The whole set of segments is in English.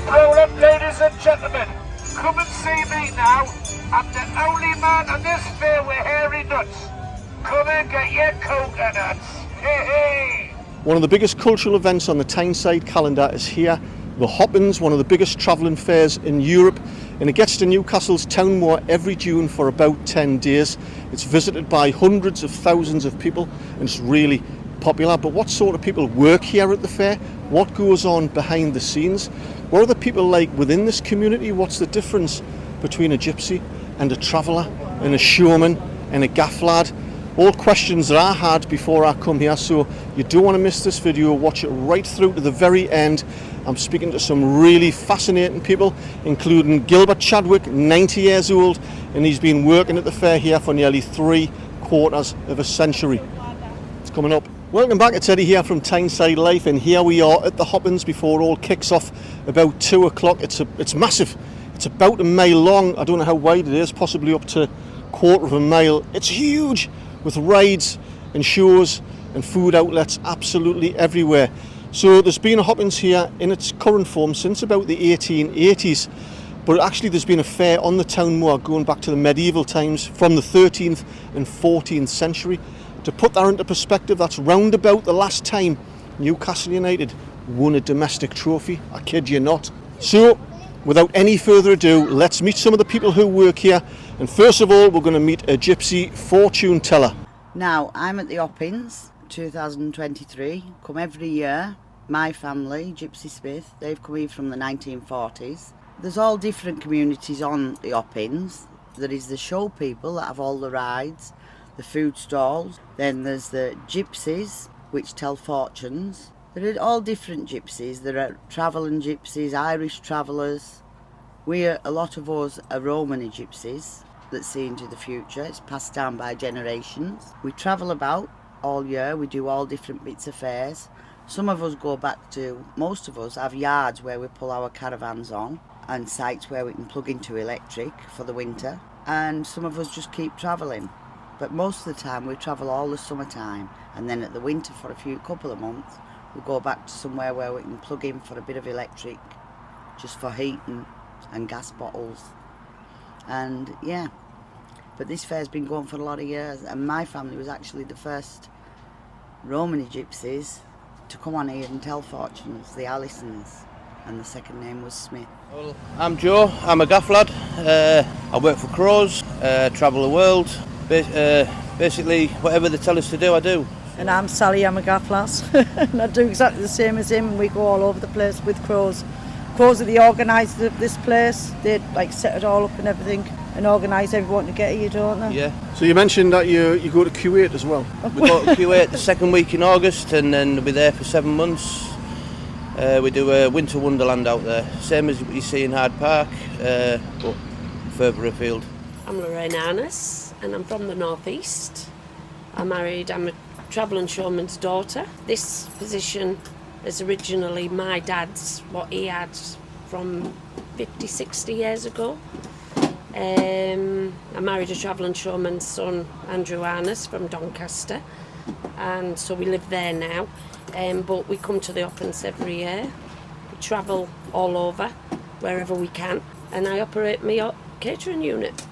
roll up, ladies and gentlemen. Come and see me now. I'm the only man on this fair with hairy nuts. Come and get your coconuts. Hey, hey. One of the biggest cultural events on the Tyneside calendar is here. The Hoppins, one of the biggest travelling fairs in Europe, and it gets to Newcastle's Town Moor every June for about 10 days. It's visited by hundreds of thousands of people and it's really popular. But what sort of people work here at the fair? What goes on behind the scenes? What are the people like within this community? What's the difference between a gypsy and a traveller and a showman and a gaff lad? All questions that I had before I come here, so you don't want to miss this video. Watch it right through to the very end. I'm speaking to some really fascinating people, including Gilbert Chadwick, 90 years old, and he's been working at the fair here for nearly 3/4 of a century. It's coming up. Welcome back, it's Eddie here from Tyneside Life, and here we are at the Hoppins before it all kicks off about 2 o'clock. It's massive. It's about a mile long. I don't know how wide it is, possibly up to 1/4 of a mile. It's huge, with rides and shows and food outlets absolutely everywhere. So there's been a Hoppins here in its current form since about the 1880s, but actually there's been a fair on the Town Moor going back to the medieval times from the 13th and 14th century. To put that into perspective, that's round about the last time Newcastle United won a domestic trophy. I kid you not. So without any further ado, let's meet some of the people who work here. And first of all, we're going to meet a gypsy fortune teller. Now, I'm at the Hoppins 2023, come every year. My family, Gypsy Smith, they've come here from the 1940s. There's all different communities on the Hoppins. There is the show people that have all the rides, the food stalls. Then there's the gypsies, which tell fortunes. There are all different gypsies. There are travelling gypsies, Irish travellers. A lot of us are Romany gypsies that see into the future. It's passed down by generations. We travel about all year. We do all different bits of fairs. Some of us go back to, most of us have yards where we pull our caravans on and sites where we can plug into electric for the winter. And some of us just keep travelling. But most of the time we travel all the summertime, and then at the winter for couple of months we go back to somewhere where we can plug in for a bit of electric just for heating and gas bottles. And yeah, but this fair's been going for a lot of years, and my family was actually the first Romany gypsies to come on here and tell fortunes, the Allisons, and the second name was Smith. Well, I'm Joe, I'm a gaff lad. I work for Crows, travel the world. Basically, whatever they tell us to do, I do. And I'm Sally, I'm a gaff lass, and I do exactly the same as him, and we go all over the place with Crows. Crows are the organiser of this place. They set it all up and everything and organise everyone to get here, don't they? Yeah. So you mentioned that you go to Kuwait as well. We go to Kuwait the second week in August, and then we'll be there for 7 months. We do a winter wonderland out there, same as what you see in Hyde Park, but further afield. I'm Lorraine Arness, and I'm from the northeast. I'm a travelling showman's daughter. This position is originally my dad's, what he had from 50, 60 years ago. I married a travelling showman's son, Andrew Arness, from Doncaster, and so we live there now. But we come to the Hoppins every year. We travel all over, wherever we can, and I operate my catering unit.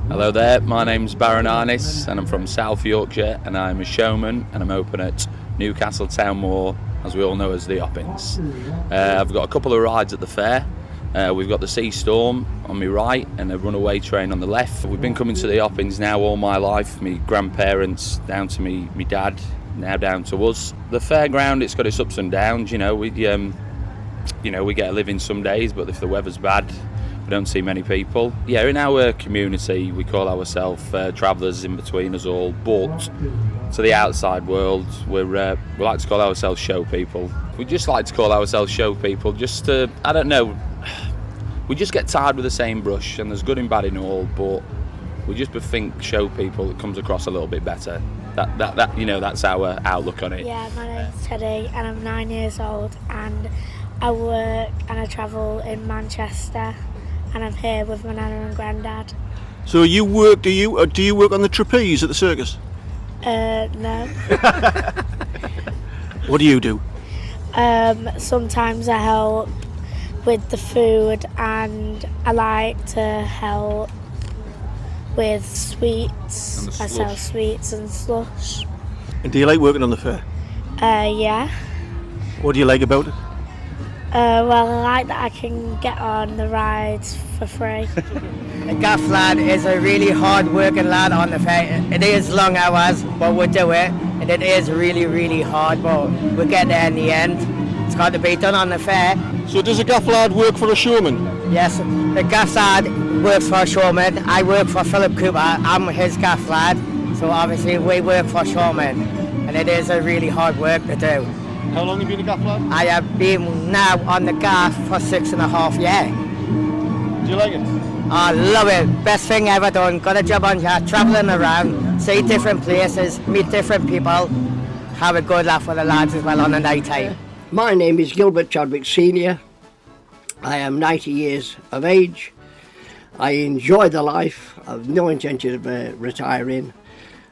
Hello there, my name's Baron Arnis and I'm from South Yorkshire, and I'm a showman and I'm open at Newcastle Town Moor, as we all know as the Hoppins. I've got a couple of rides at the fair. We've got the Sea Storm on my right and a runaway train on the left. We've been coming to the Hoppins now all my life, my grandparents down to me dad, now down to us. The fairground, it's got its ups and downs, we get a living some days, but if the weather's bad, we don't see many people. Yeah, in our community, we call ourselves travellers in between us all, but to the outside world, we like to call ourselves show people. We just like to call ourselves show people, just to, I don't know, we just get tired with the same brush, and there's good and bad in all, but we just think show people, it comes across a little bit better. That's our outlook on it. Yeah, my name's Teddy and I'm 9 years old, and I work and I travel in Manchester, and I'm here with my nana and granddad. So you work? Do you work on the trapeze at the circus? No. What do you do? Sometimes I help with the food, and I like to help with sweets. And the I sell slush. sweets and slush. And do you like working on the fair? Yeah. What do you like about it? Well, I like that I can get on the rides for free. The gaff lad is a really hard working lad on the fair. It is long hours, but we do it. And it is really, really hard, but we get there in the end. It's got to be done on the fair. So does a gaff lad work for a showman? Yes, the gaff lad works for Showman. I work for Philip Cooper. I'm his gaff lad. So obviously we work for Showman. And it is a really hard work to do. How long have you been a gaff lad? I have been now on the gaff for 6.5 years. Do you like it? I love it. Best thing ever done. Got a job on here, travelling around, see different places, meet different people, have a good laugh with the lads as well on the night time. My name is Gilbert Chadwick Senior. I am 90 years of age. I enjoy the life. I've no intention of retiring.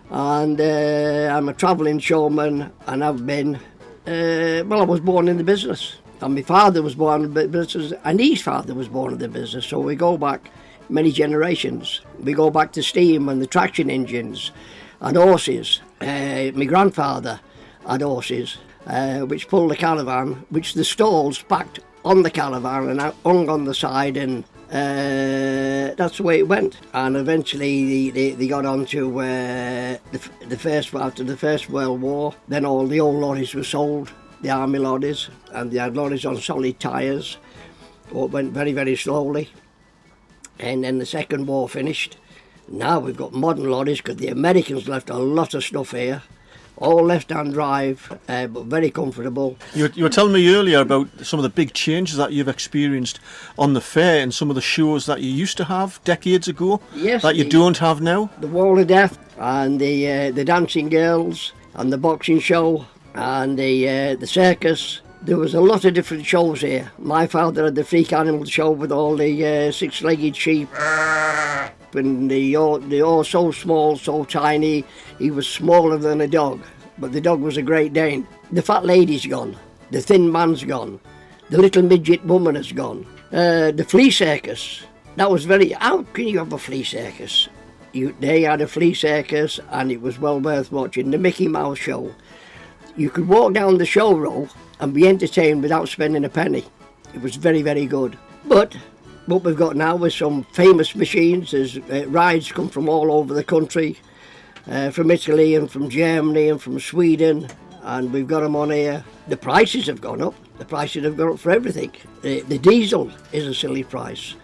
And I'm a travelling showman, and I've been, I was born in the business. And my father was born in the business, and his father was born in the business. So we go back many generations. We go back to steam and the traction engines and horses. My grandfather had horses, which pulled the caravan, which the stalls packed on the caravan and hung on the side, and that's the way it went. And eventually they got on to after the First World War. Then all the old lorries were sold, the army lorries, and they had lorries on solid tyres. It went very, very slowly. And then the Second War finished. Now we've got modern lorries because the Americans left a lot of stuff here. All left-hand drive, but very comfortable. You were telling me earlier about some of the big changes that you've experienced on the fair and some of the shows that you used to have decades ago, yes, that you don't have now. The Wall of Death and the Dancing Girls and the boxing show and the circus. There was a lot of different shows here. My father had the freak animal show with all the six-legged sheep. And they all so small, so tiny. He was smaller than a dog, but the dog was a Great Dane. The fat lady's gone. The thin man's gone. The little midget woman has gone. The flea circus. That was how can you have a flea circus? They had a flea circus, and it was well worth watching. The Mickey Mouse show. You could walk down the show row and be entertained without spending a penny. It was very, very good. But what we've got now is some famous machines. There's rides come from all over the country, from Italy and from Germany and from Sweden, and we've got them on here. The prices have gone up. The prices have gone up for everything. The diesel is a silly price.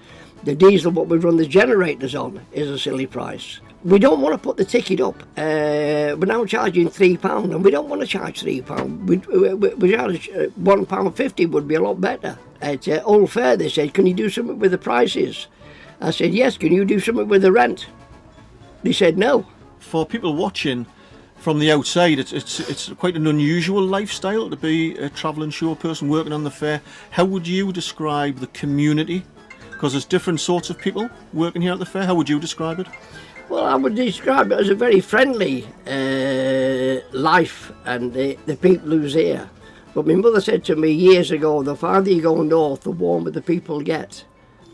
The diesel, what we run the generators on, is a silly price. We don't want to put the ticket up. We're now charging £3, and we don't want to charge £3. We charge £1.50 would be a lot better. At Old Fair, they said, "Can you do something with the prices?" I said, "Yes." "Can you do something with the rent?" They said, "No." For people watching from the outside, it's quite an unusual lifestyle to be a travelling show person working on the fair. How would you describe the community? Because there's different sorts of people working here at the fair. How would you describe it? Well, I would describe it as a very friendly life, and the people who's here. But my mother said to me years ago, the farther you go north, the warmer the people get.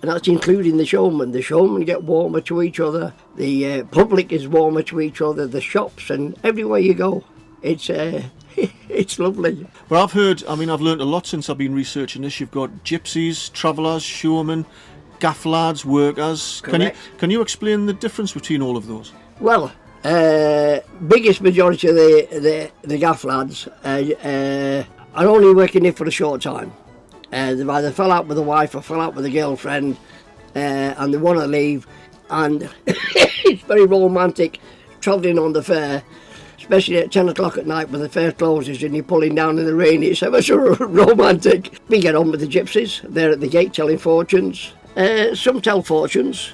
And that's including the showmen. The showmen get warmer to each other. The public is warmer to each other. The shops, and everywhere you go, it's it's lovely. Well, I've learned a lot since I've been researching this. You've got gypsies, travellers, showmen, gaff lads, workers. Correct. Can you explain the difference between all of those? Well, biggest majority of the gaff lads are only working here for a short time. They've either fell out with a wife or fell out with a girlfriend, and they want to leave. And it's very romantic travelling on the fair, especially at 10 o'clock at night when the fair closes and you're pulling down in the rain. It's ever so romantic. We get on with the gypsies. They're at the gate telling fortunes. Some tell fortunes.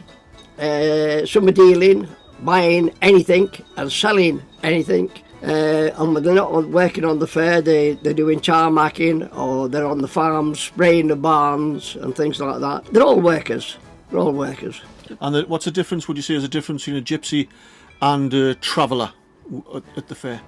Some are dealing, buying anything and selling anything. And when they're not working on the fair, they're doing tarmacking, or they're on the farms spraying the barns and things like that. They're all workers. And what's the difference, would you say, is a difference between a gypsy and a traveller at the fair?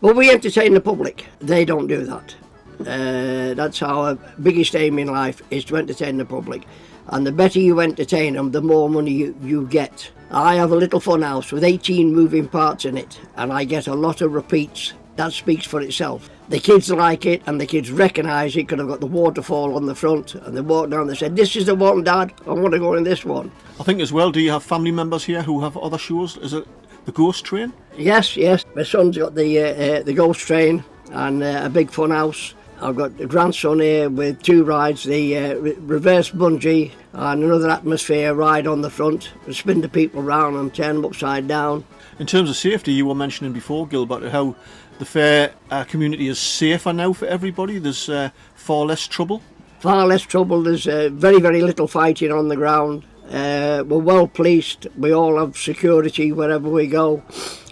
Well, we entertain the public. They don't do that. That's our biggest aim in life, is to entertain the public. And the better you entertain them, the more money you get. I have a little fun house with 18 moving parts in it, and I get a lot of repeats. That speaks for itself. The kids like it, and the kids recognise it because I've got the waterfall on the front, and they walk down and they say, "This is the one, Dad, I want to go in this one." I think as well, do you have family members here who have other shows? Is it the Ghost Train? Yes. My son's got the Ghost Train and a big fun house. I've got a grandson here with 2 rides, the reverse bungee and another atmosphere ride on the front. We spin the people round and turn them upside down. In terms of safety, you were mentioning before, Gilbert, how the fair community is safer now for everybody. There's far less trouble. Far less trouble. There's very, very little fighting on the ground. We're well policed. We all have security wherever we go.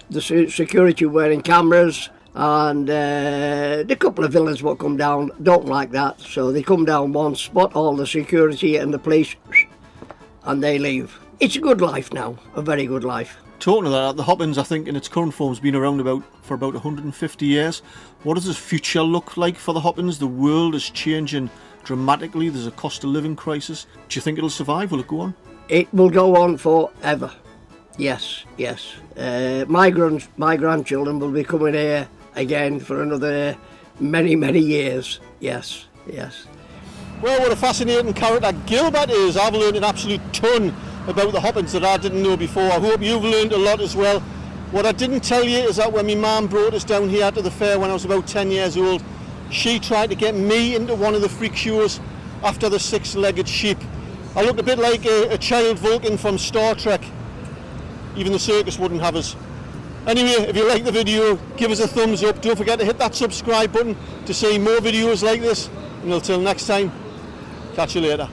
The security wearing cameras. And the couple of villains what come down don't like that, so they come down once, spot all the security and the police, and they leave. It's a good life now, a very good life. Talking of that, the Hoppins, I think in its current form, has been around for about 150 years. What does the future look like for the Hoppins? The world is changing dramatically. There's a cost of living crisis. Do you think it'll survive? Will it go on? It will go on forever. Yes. My grandchildren will be coming here again for another many years. Yes. Well, what a fascinating character Gilbert is. I've learned an absolute ton about the Hoppins that I didn't know before. I hope you've learned a lot as well. What I didn't tell you is that when my mum brought us down here to the fair when I was about 10 years old, she tried to get me into one of the freak shows after the 6-legged sheep. I looked a bit like a child Vulcan from Star Trek. Even the circus wouldn't have us. Anyway, if you like the video, give us a thumbs up. Don't forget to hit that subscribe button to see more videos like this. And until next time, catch you later.